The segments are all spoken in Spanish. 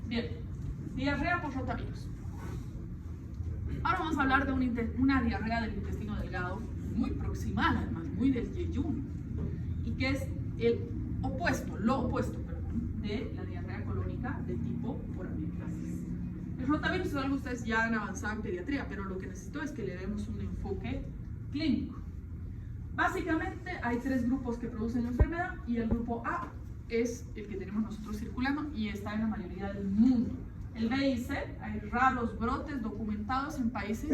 Bien, diarrea por rotavirus. Ahora vamos a hablar de una diarrea del intestino delgado, muy proximal además, muy del yeyún, y que es lo opuesto, de la diarrea colónica de tipo por amiloidosis. El rotavirus es algo que ustedes ya han avanzado en pediatría, pero lo que necesito es que le demos un enfoque clínico. Básicamente hay tres grupos que producen la enfermedad y el grupo A es el que tenemos nosotros circulando y está en la mayoría del mundo. El B y C, hay raros brotes documentados en países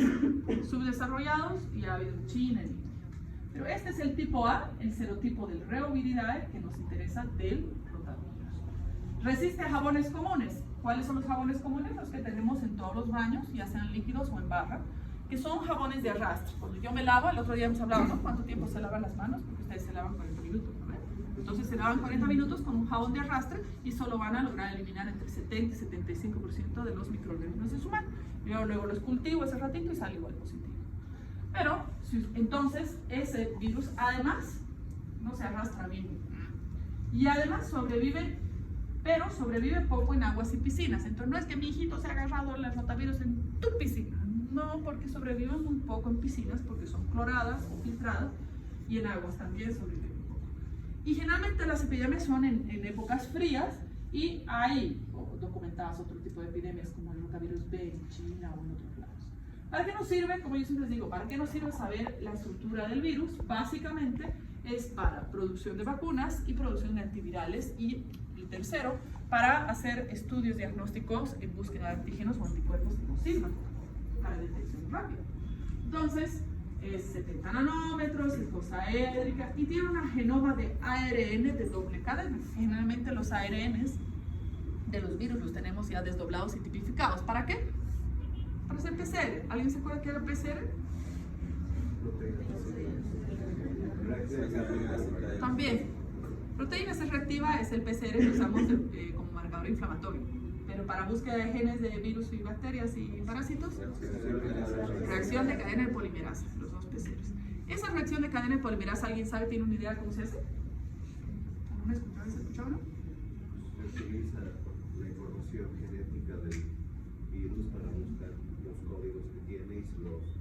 subdesarrollados y ha habido en China y India. Pero este es el tipo A, el serotipo del Reoviridae, que nos interesa del rotavirus. Resiste a jabones comunes. ¿Cuáles son los jabones comunes? Los que tenemos en todos los baños, ya sean líquidos o en barra, que son jabones de arrastre. Cuando yo me lavo, el otro día hemos hablado, ¿no? ¿Cuánto tiempo se lavan las manos? Porque ustedes se lavan 40 minutos, ¿no? Entonces se lavan 40 minutos con un jabón de arrastre y solo van a lograr eliminar entre 70 y 75% de los microorganismos de su mano. Yo luego los cultivo ese ratito y sale igual positivo. Pero, entonces, ese virus además no se arrastra bien. Y además sobrevive, pero sobrevive poco en aguas y piscinas. Entonces no es que mi hijito se ha agarrado el rotavirus en tu piscina. No, porque sobreviven muy poco en piscinas porque son cloradas o filtradas y en aguas también sobreviven poco. Y generalmente las epidemias son en épocas frías y hay documentadas otro tipo de epidemias como el rotavirus B en China o en otros lados. ¿Para qué nos sirve? Como yo siempre les digo, ¿para qué nos sirve saber la estructura del virus? Básicamente es para producción de vacunas y producción de antivirales y el tercero, para hacer estudios diagnósticos en búsqueda de antígenos o anticuerpos que nos sirvan para detección rápida. Entonces, es 70 nanómetros, es dosaédrica y tiene una genoma de ARN de doble cadena. Generalmente los ARNs de los virus los tenemos ya desdoblados y tipificados. ¿Para qué? Para hacer PCR. ¿Alguien se acuerda qué era PCR? También. Proteína C reactiva es el PCR que usamos como marcador inflamatorio. Pero para búsqueda de genes de virus y bacterias y parásitos, reacción de cadena de polimerasa, los dos PCRs. Esa reacción de cadena de polimerasa, ¿alguien sabe, tiene una idea de cómo se hace? ¿Alguna vez escuchado, no? Se utiliza la información genética del virus para buscar los códigos que tiene y se los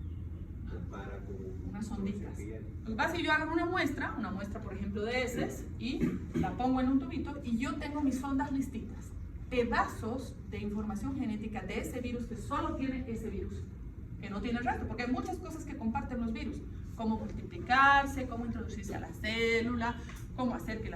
compara con unas sonditas. Lo que pasa es que yo hago una muestra, por ejemplo de heces, y la pongo en un tubito y yo tengo mis sondas listitas. Pedazos de información genética de ese virus que solo tiene ese virus, que no tiene el resto, porque hay muchas cosas que comparten los virus, cómo multiplicarse, cómo introducirse a la célula, cómo hacer que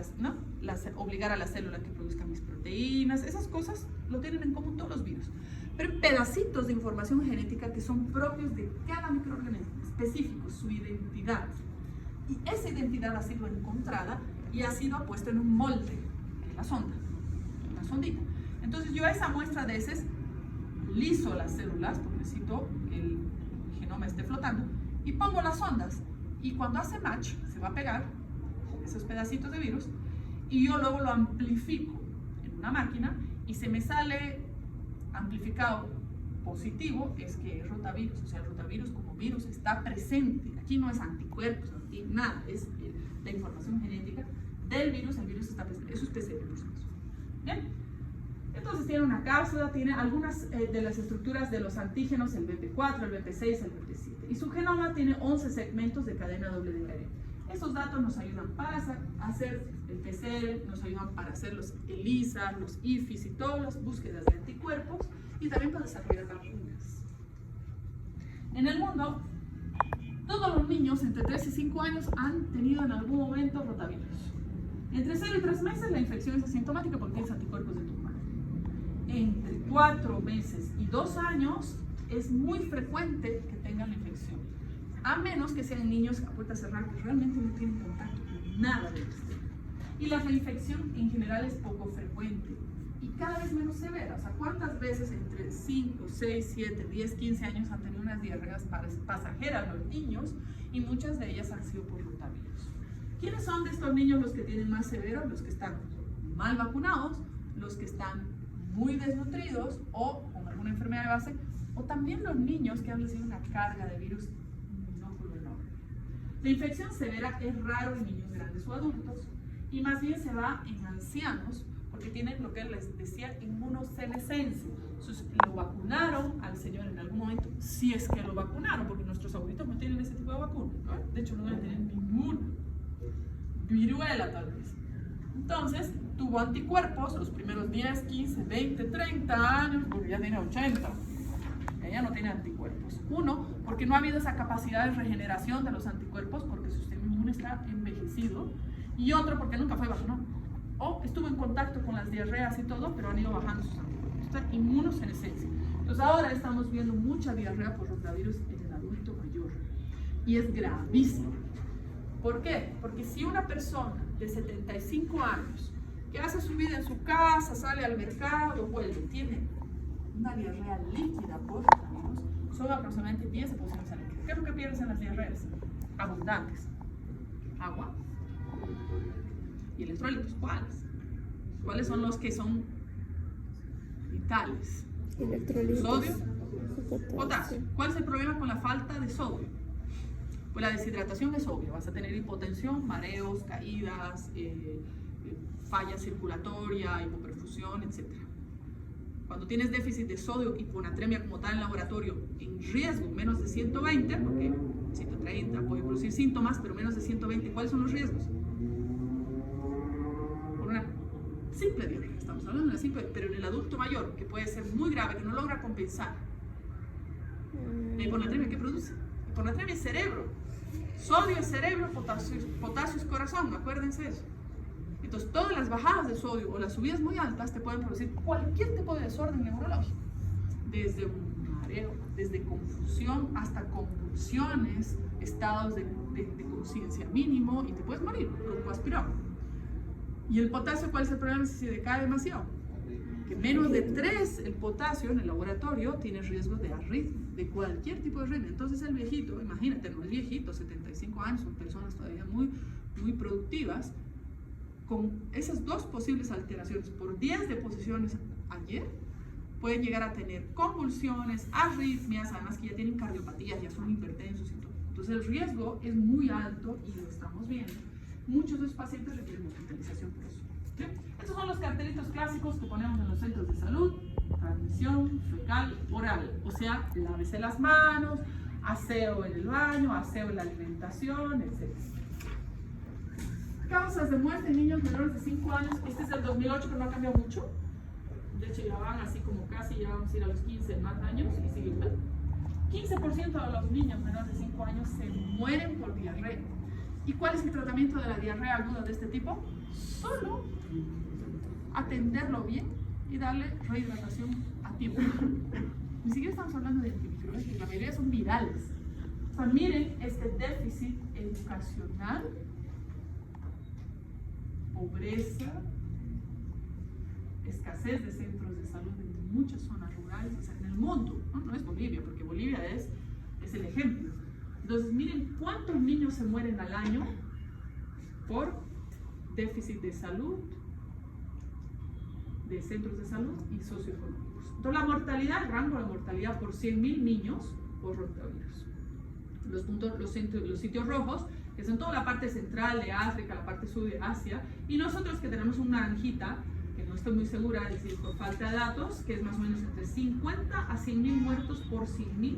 obligar a la célula que produzca mis proteínas, esas cosas lo tienen en común todos los virus. Pero hay pedacitos de información genética que son propios de cada microorganismo, específicos, su identidad. Y esa identidad ha sido encontrada y ha sido puesta en un molde, en la sonda, en la sondita. Entonces yo a esa muestra de heces liso las células, porque necesito que el genoma esté flotando, y pongo las sondas. Y cuando hace match, se va a pegar esos pedacitos de virus, y yo luego lo amplifico en una máquina, y se me sale amplificado positivo, es que es rotavirus. O sea, el rotavirus como virus está presente. Aquí no es anticuerpos, nada, es la información genética del virus, el virus está presente. Eso es PCR, por supuesto. Bien. Entonces tiene una cápsula, tiene algunas de las estructuras de los antígenos, el BP4, el BP6, el BP7. Y su genoma tiene 11 segmentos de cadena doble de ARN. Esos datos nos ayudan para hacer el PCR, nos ayudan para hacer los ELISA, los IFIS y todas las búsquedas de anticuerpos y también para desarrollar vacunas. En el mundo, todos los niños entre 3 y 5 años han tenido en algún momento rotavirus. Entre 0 y 3 meses la infección es asintomática porque tienes anticuerpos de tu madre. Entre 4 meses y 2 años es muy frecuente que tengan la infección, a menos que sean niños a puerta cerrada que realmente no tienen contacto con nada de esto. Y la reinfección en general es poco frecuente y cada vez menos severa. O sea, ¿cuántas veces entre 5, 6, 7, 10, 15 años han tenido unas diarreas pasajeras los niños? Y muchas de ellas han sido por rotavirus. ¿Quiénes son de estos niños los que tienen más severo? Los que están mal vacunados, los que están muy desnutridos o con alguna enfermedad de base, o también los niños que han recibido una carga de virus inóculo enorme. La infección severa es raro en niños grandes o adultos y más bien se va en ancianos porque tiene lo que les decía, inmunosenescencia. Entonces, lo vacunaron al señor en algún momento, si es que lo vacunaron, porque nuestros abuelitos no tienen ese tipo de vacuna, ¿no? De hecho no deben tener ninguna, viruela tal vez. Entonces, tuvo anticuerpos los primeros 10, 15, 20, 30 años, porque ya tiene 80. Ella no tiene anticuerpos. Uno, porque no ha habido esa capacidad de regeneración de los anticuerpos, porque su sistema inmune está envejecido. Y otro, porque nunca fue vacunado. O estuvo en contacto con las diarreas y todo, pero han ido bajando sus anticuerpos. Está inmunosenescencia. Entonces ahora estamos viendo mucha diarrea por rotavirus en el adulto mayor. Y es gravísimo. ¿Por qué? Porque si una persona de 75 años, que hace su vida en su casa, sale al mercado, vuelve, tiene una diarrea líquida por rotavirus, son aproximadamente 10 deposiciones al líquido. ¿Qué es lo que pierdes en las diarreas? Abundantes. Agua y electrolitos. ¿Cuáles? ¿Cuáles son los que son vitales? Electrolitos. Sodio, potasio. ¿Cuál es el problema con la falta de sodio? Pues la deshidratación es obvia. Vas a tener hipotensión, mareos, caídas, falla circulatoria, hipoperfusión, etc. Cuando tienes déficit de sodio, hiponatremia como tal en laboratorio, en riesgo menos de 120, porque 130 puede producir síntomas, pero menos de 120, ¿cuáles son los riesgos? Por una simple diarrea, estamos hablando de una simple, pero en el adulto mayor, que puede ser muy grave, que no logra compensar. ¿La hiponatremia qué produce? Hiponatremia es cerebro. Sodio es cerebro, potasio es corazón, acuérdense eso. Entonces, todas las bajadas de sodio o las subidas muy altas te pueden producir cualquier tipo de desorden neurológico. Desde un mareo, desde confusión hasta convulsiones, estados de conciencia mínimo y te puedes morir, broncoaspirón. ¿Y el potasio cuál es el problema si se decae demasiado? Que menos de 3 el potasio en el laboratorio tiene riesgo de arritmia, de cualquier tipo de arritmia. Entonces el viejito, imagínate, no es viejito, 75 años, son personas todavía muy productivas, con esas dos posibles alteraciones por 10 deposiciones ayer, pueden llegar a tener convulsiones, arritmias, además que ya tienen cardiopatías, ya son hipertensos y todo. Entonces el riesgo es muy alto y lo estamos viendo. Muchos de los pacientes requieren hospitalización por eso. ¿Sí? Estos son los cartelitos clásicos que ponemos en los centros de salud: transmisión fecal oral, o sea, lávese las manos, aseo en el baño, aseo en la alimentación, etc. Causas de muerte en niños menores de 5 años, este es del 2008, pero no ha cambiado mucho. De hecho, ya van así como casi, ya vamos a ir a los 15 más años y sigue igual. 15% de los niños menores de 5 años se mueren por diarrea. ¿Y cuál es el tratamiento de la diarrea aguda de este tipo? Solo atenderlo bien y darle rehidratación a tiempo. Ni siquiera estamos hablando de antibióticos, la mayoría son virales. O sea, miren este déficit educacional, pobreza, escasez de centros de salud en muchas zonas rurales, o sea, en el mundo, no es Bolivia, porque Bolivia es el ejemplo. Entonces, miren cuántos niños se mueren al año por déficit de salud, de centros de salud y socioeconómicos. Entonces, la mortalidad, el rango de mortalidad por 100.000 niños por rotavirus. Los sitios rojos, que son toda la parte central de África, la parte sur de Asia, y nosotros que tenemos una naranjita, que no estoy muy segura, es decir, por falta de datos, que es más o menos entre 50 a 100.000 muertos por 100.000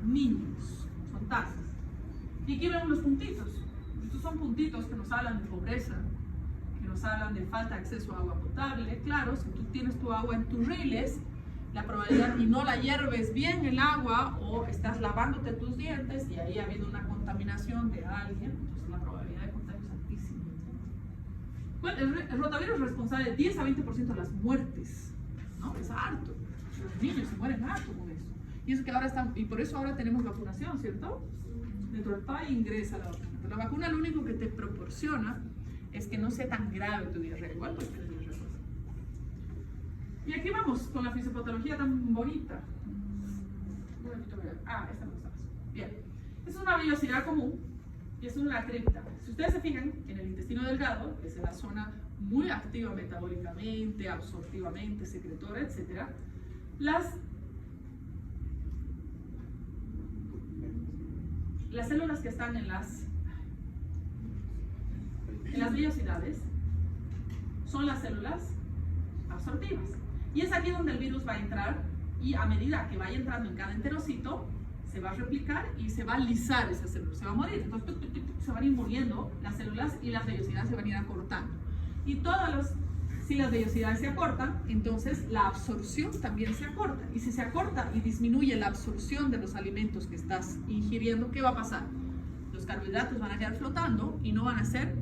niños. Son tasas. Y aquí vemos los puntitos. Estos son puntitos que nos hablan de pobreza, que nos hablan de falta de acceso a agua potable. Claro, si tú tienes tu agua en tus riles, la probabilidad, y no la hierves bien el agua, o estás lavándote tus dientes y ahí ha habido una contaminación de alguien, entonces la probabilidad de contagio es altísima. Bueno, el rotavirus es responsable de 10 a 20% de las muertes, ¿no? Es harto. Los niños se mueren harto con eso. Y eso que ahora están, y por eso ahora tenemos vacunación, ¿cierto? Dentro del país ingresa la vacuna. Pero la vacuna lo único que te proporciona es que no sea tan grave tu diarrea. Igual pues tienes diarrea. Y aquí vamos con la fisiopatología tan bonita. Esta no está. Bien. Es una vellosidad común y es una cripta. Si ustedes se fijan, en el intestino delgado, que es la zona muy activa metabólicamente, absortivamente, secretora, etc., las células que están en las vellosidades son las células absortivas. Y es aquí donde el virus va a entrar y a medida que vaya entrando en cada enterocito, se va a replicar y se va a lisar esa célula, se va a morir. Entonces se van a ir muriendo las células y las vellosidades se van a ir acortando. Y si las vellosidades se acortan, entonces la absorción también se acorta. Y si se acorta y disminuye la absorción de los alimentos que estás ingiriendo, ¿qué va a pasar? Los carbohidratos van a quedar flotando y no van a ser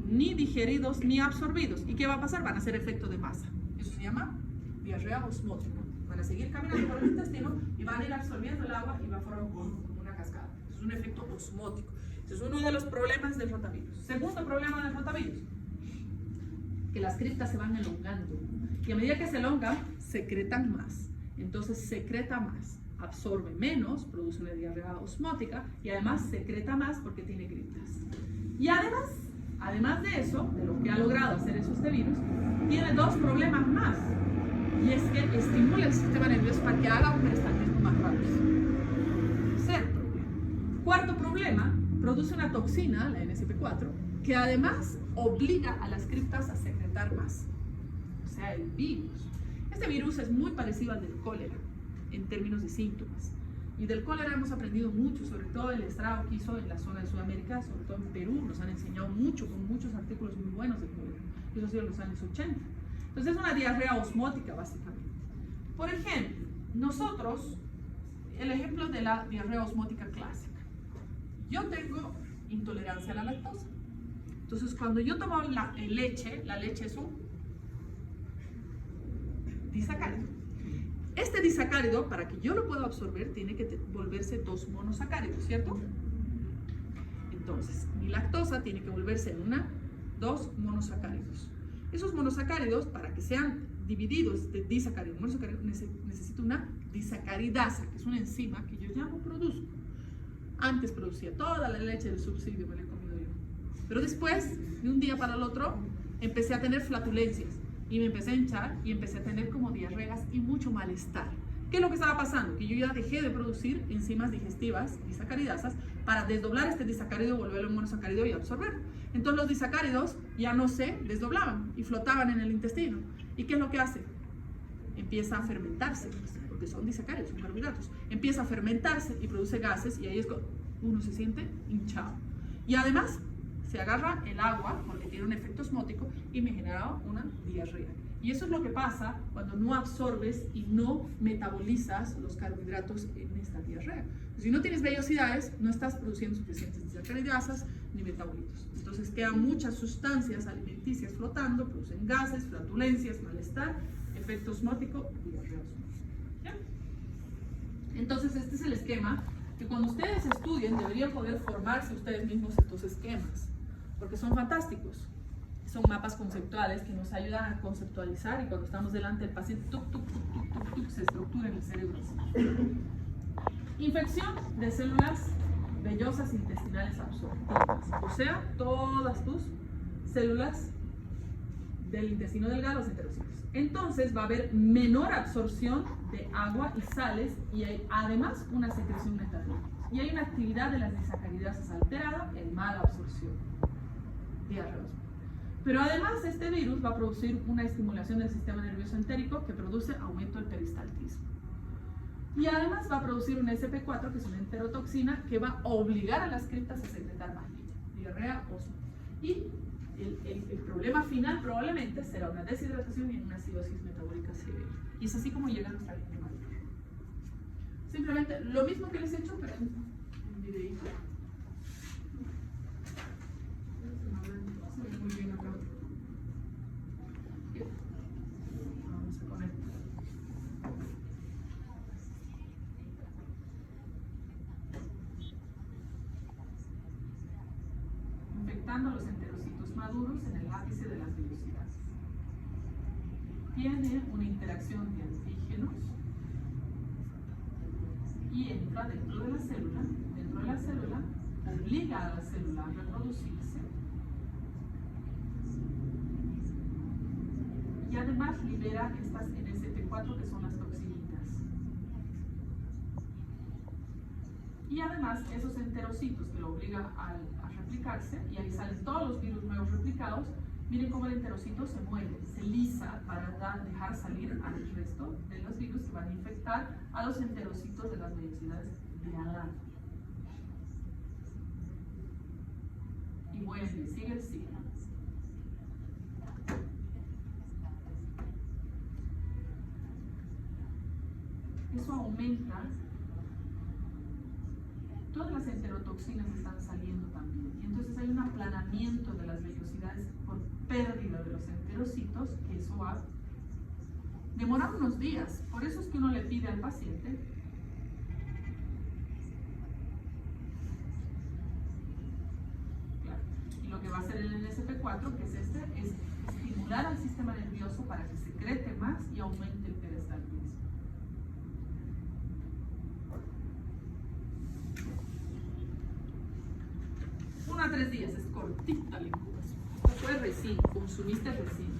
ni digeridos ni absorbidos. ¿Y qué va a pasar? Van a ser efecto de masa. Eso se llama diarrea osmótica. Van a seguir caminando por el intestino y van a ir absorbiendo el agua y va a formar como una cascada. Eso es un efecto osmótico. Ese es uno de los problemas del rotavirus. Segundo problema del rotavirus, que las criptas se van elongando. Y a medida que se elongan, secretan más. Entonces secreta más, absorbe menos, produce una diarrea osmótica y además secreta más porque tiene criptas. Y además de eso, de lo que ha logrado hacer eso este virus, tiene dos problemas más. Y es que estimula el sistema nervioso para que haga un peristaltismo más rápido. Tercer problema. Cuarto problema, produce una toxina, la NSP4, que además obliga a las criptas a secretar más. O sea, el virus. Este virus es muy parecido al del cólera en términos de síntomas. Y del cólera hemos aprendido mucho, sobre todo el estrago que hizo en la zona de Sudamérica, sobre todo en Perú, nos han enseñado mucho, con muchos artículos muy buenos de cólera. Eso ha sido en los años 80. Entonces es una diarrea osmótica, básicamente. Por ejemplo, el ejemplo de la diarrea osmótica clásica. Yo tengo intolerancia a la lactosa. Entonces, cuando yo tomo la leche es un disacárido. Este disacárido, para que yo lo pueda absorber, tiene que volverse 2 monosacáridos, ¿cierto? Entonces, mi lactosa tiene que volverse en 2 monosacáridos. Esos monosacáridos, para que sean divididos de disacárido en monosacárido, necesito una disacaridasa, que es una enzima que yo ya no produzco. Antes producía toda la leche del subsidio, me la he comido yo. Pero después, de un día para el otro, empecé a tener flatulencias y me empecé a hinchar y empecé a tener como diarreas y mucho malestar. ¿Qué es lo que estaba pasando? Que yo ya dejé de producir enzimas digestivas, disacaridasas, para desdoblar este disacárido, volverlo en monosacárido y absorberlo. Entonces los disacáridos ya no se desdoblaban y flotaban en el intestino. ¿Y qué es lo que hace? Empieza a fermentarse, porque son disacáridos, son carbohidratos. Empieza a fermentarse y produce gases y ahí es cuando uno se siente hinchado. Y además se agarra el agua porque tiene un efecto osmótico y me genera una diarrea. Y eso es lo que pasa cuando no absorbes y no metabolizas los carbohidratos en esta diarrea. Si no tienes vellosidades, no estás produciendo suficientes disacaridasas ni metabolitos. Entonces quedan muchas sustancias alimenticias flotando, producen gases, flatulencias, malestar, efecto osmótico, diarrea osmótica. ¿Ya? Entonces este es el esquema que cuando ustedes estudien deberían poder formarse ustedes mismos estos esquemas, porque son fantásticos. Son mapas conceptuales que nos ayudan a conceptualizar y cuando estamos delante del paciente, se estructura en el cerebro. Infección de células vellosas intestinales absortivas, o sea, todas tus células del intestino delgado, los enterocitos. Entonces va a haber menor absorción de agua y sales y hay además una secreción neta de líquidos. Y hay una actividad de las disacaridasas alterada en mala absorción. Diarrea. Pero además este virus va a producir una estimulación del sistema nervioso entérico que produce aumento del peristaltismo. Y además va a producir un SP4, que es una enterotoxina, que va a obligar a las criptas a secretar más leche. Diarrea osmótica. Y el problema final probablemente será una deshidratación y una acidosis metabólica severa. Y es así como llega a nuestra gente mayor. Simplemente lo mismo que les he hecho, pero en un videito. Muy bien acá. Vamos a poner. Infectando los enterocitos maduros en el ápice de las vellosidades. Tiene una interacción de antígenos y entra dentro de la célula. Dentro de la célula obliga a la célula a reproducirse. Y además libera estas NSP4 que son las toxinitas. Y además esos enterocitos que lo obligan a replicarse, y ahí salen todos los virus nuevos replicados, miren cómo el enterocito se mueve, se lisa. para dejar salir al resto de los virus que van a infectar a los enterocitos de las vellosidades de Adán. Y vuelve, sigue el signo. Eso aumenta, todas las enterotoxinas están saliendo también, y entonces hay un aplanamiento de las vellosidades por pérdida de los enterocitos, que eso va a demorar unos días. Por eso es que uno le pide al paciente y lo que va a hacer el NSP4, que es es estimular al sistema nervioso para que secrete más y aumente el peristaltismo. 1 a 3 días, es cortita la incubación. Esto fue recién, consumiste recién.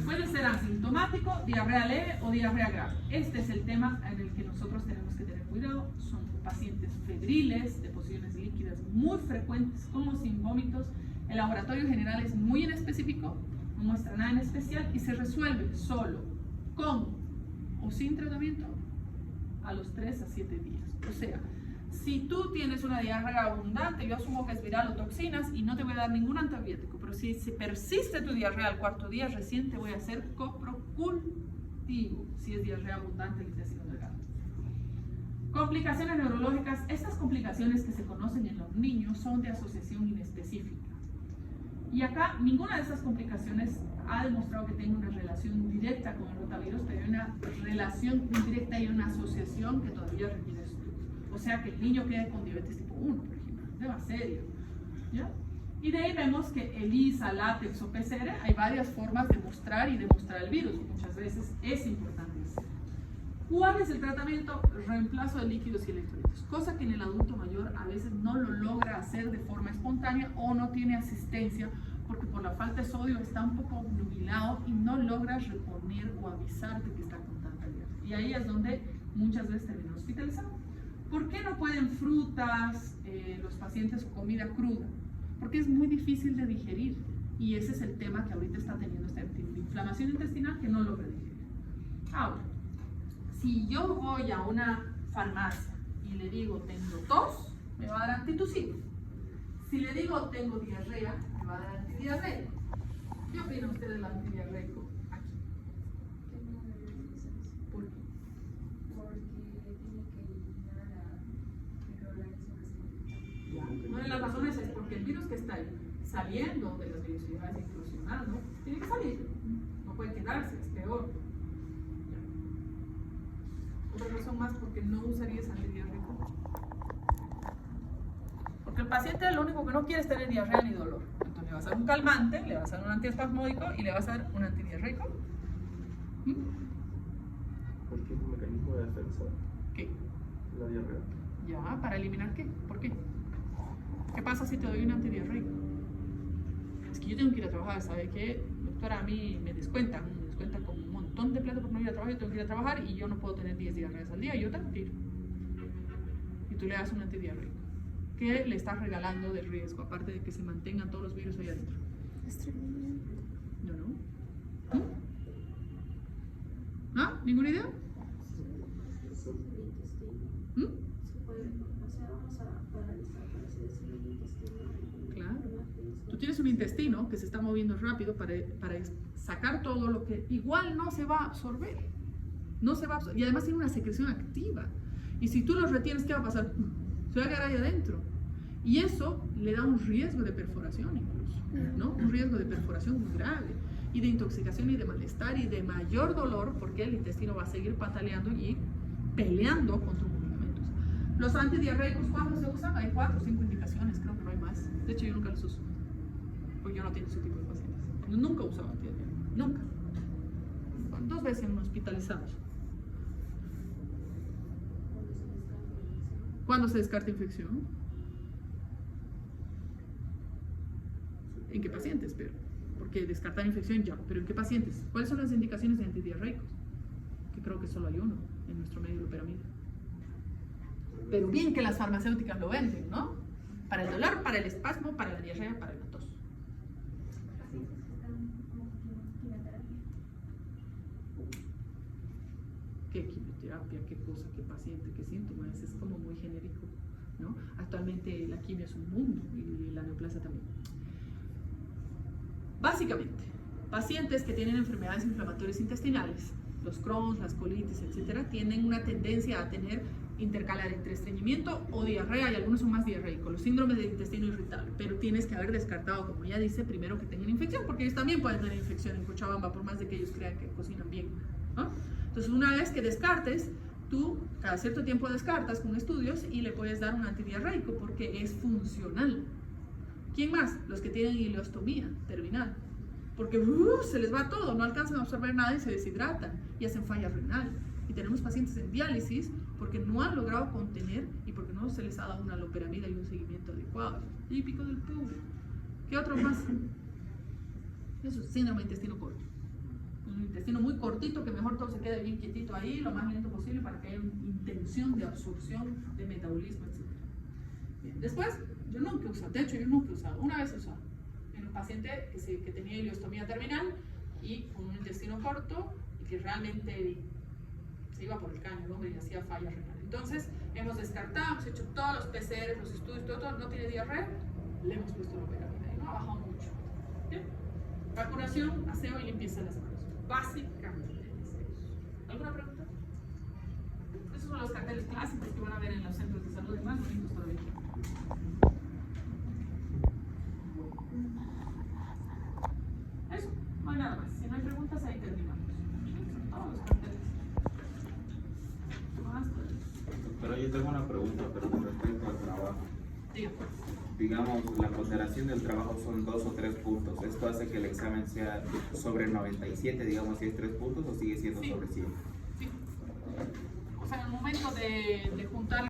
Puede ser asintomático, diarrea leve o diarrea grave. Este es el tema en el que nosotros tenemos que tener cuidado. Son pacientes febriles, deposiciones líquidas muy frecuentes, con o sin vómitos. El laboratorio general es muy inespecífico, no muestra nada en especial y se resuelve solo, con o sin tratamiento a los 3 a 7 días. O sea, si tú tienes una diarrea abundante, yo asumo que es viral o toxinas y no te voy a dar ningún antibiótico, pero si persiste tu diarrea al 4.º día, recién te voy a hacer coprocultivo, si es diarrea abundante del intestino delgado. Complicaciones neurológicas. Estas complicaciones que se conocen en los niños son de asociación inespecífica. Y acá ninguna de estas complicaciones ha demostrado que tenga una relación directa con el rotavirus, pero hay una relación indirecta y una asociación que todavía requiere estudios. O sea, que el niño quede con diabetes tipo 1, por ejemplo, es tema serio, ¿ya? Y de ahí vemos que ELISA, látex o PCR, hay varias formas de mostrar y demostrar el virus. Muchas veces es importante eso. ¿Cuál es el tratamiento? Reemplazo de líquidos y electrolitos, cosa que en el adulto mayor a veces no lo logra hacer de forma espontánea o no tiene asistencia porque por la falta de sodio está un poco obnubilado y no logra reponer o avisarte que está con tanta diarrea. Y ahí es donde muchas veces termina hospitalizado. ¿Por qué no pueden frutas, los pacientes o comida cruda? Porque es muy difícil de digerir y ese es el tema que ahorita está teniendo esta inflamación intestinal que no logra digerir. Ahora, si yo voy a una farmacia y le digo tengo tos, me va a dar antitusivo. Si le digo tengo diarrea, me va a dar antidiarreico. ¿Qué opinan ustedes del antidiarreico aquí? ¿Por qué? Una de las razones es porque el virus que está ahí, saliendo de las vellosidades, incursionando, tiene que salir, no puede quedarse, es peor. Otra razón más porque no usarías antidiarreico. Porque el paciente lo único que no quiere es tener diarrea ni dolor. Entonces le vas a dar un calmante, le vas a dar un antiespasmódico y le vas a dar un antidiarreico. ¿Por qué es un mecanismo de defensa? ¿Qué? La diarrea. Ya, ¿para eliminar qué? ¿Por qué? ¿Qué pasa si te doy un antidiarreico? Es que yo tengo que ir a trabajar, ¿sabe qué? Doctora, a mí me descuentan con un montón de plata por no ir a trabajar, yo tengo que ir a trabajar y yo no puedo tener 10 diarreas al día, yo tengo que ir. Y tú le das un antidiarreico. ¿Qué le estás regalando de riesgo, aparte de que se mantengan todos los virus ahí adentro? Estreñimiento. ¿No? ¿No? ¿Ninguna idea? Claro. Tú tienes un intestino que se está moviendo rápido para sacar todo lo que igual no se va a absorber. No se va a absorber. Y además tiene una secreción activa. Y si tú lo retienes, ¿qué va a pasar? Se va a quedar ahí adentro. Y eso le da un riesgo de perforación incluso, ¿no? Un riesgo de perforación muy grave. Y de intoxicación y de malestar y de mayor dolor porque el intestino va a seguir pataleando y peleando contra tus medicamentos. Los antidiarreicos, ¿cuándo se usan? Hay 4 o 5 indicaciones, creo que no hay más. De hecho, yo nunca los uso. Porque yo no tengo ese tipo de pacientes. Yo nunca he usado antidiarreicos. Nunca. 2 veces hospitalizados. ¿Cuándo se descarta infección? ¿En qué pacientes? Porque descartar infección ya, pero ¿en qué pacientes? ¿Cuáles son las indicaciones de antidiarreicos? Que creo que solo hay uno en nuestro medio de la pirámide. Pero bien que las farmacéuticas lo venden, ¿no? Para el dolor, para el espasmo, para la diarrea, para la tos. qué quimioterapia, qué cosa, qué paciente, qué síntomas, es como muy genérico, ¿no? Actualmente la quimio es un mundo y la neoplasia también. Básicamente, pacientes que tienen enfermedades inflamatorias intestinales, los Crohn, las colitis, etcétera, tienen una tendencia a tener intercalar entre estreñimiento o diarrea, y algunos son más diarreicos, los síndromes del intestino irritable, pero tienes que haber descartado, como ya dice, primero que tengan infección, porque ellos también pueden tener infección en Cochabamba, por más de que ellos crean que cocinan bien, ¿no? Entonces, una vez que descartes, tú cada cierto tiempo descartas con estudios y le puedes dar un antidiarreico porque es funcional. ¿Quién más? Los que tienen ileostomía terminal, porque se les va todo, no alcanzan a absorber nada y se deshidratan y hacen falla renal. Y tenemos pacientes en diálisis porque no han logrado contener y porque no se les ha dado una loperamida y un seguimiento adecuado. Típico del pobre. ¿Qué otro más? Eso es síndrome de intestino corto. Un intestino muy cortito, que mejor todo se quede bien quietito ahí, lo más lento posible para que haya una intención de absorción, de metabolismo, etc. Bien, después, yo nunca he usado, de hecho yo nunca he usado, una vez he usado, en un paciente que tenía ileostomía terminal y con un intestino corto y que realmente se iba por el caño, el hombre, y hacía falla renal. Entonces, hemos descartado, hemos hecho todos los PCR, los estudios, todo, no tiene diarrea, le hemos puesto loperamida y no ha bajado mucho. ¿Bien? Vacunación, aseo y limpieza de las manos. Básicamente es eso. ¿Alguna pregunta? Esos son los carteles clásicos que van a ver en los centros de salud y más bonitos todavía. Eso, no hay nada más. Si no hay preguntas, ahí terminamos. Son todos los carteles. Más. Pero yo tengo una pregunta, pero con respecto al trabajo. Diga. Digamos, la ponderación del trabajo son 2 o 3 puntos. ¿Esto hace que el examen sea sobre 97, digamos, si es 3 puntos, o sigue siendo Sí. sobre 100? Sí. O sea, en el momento de juntar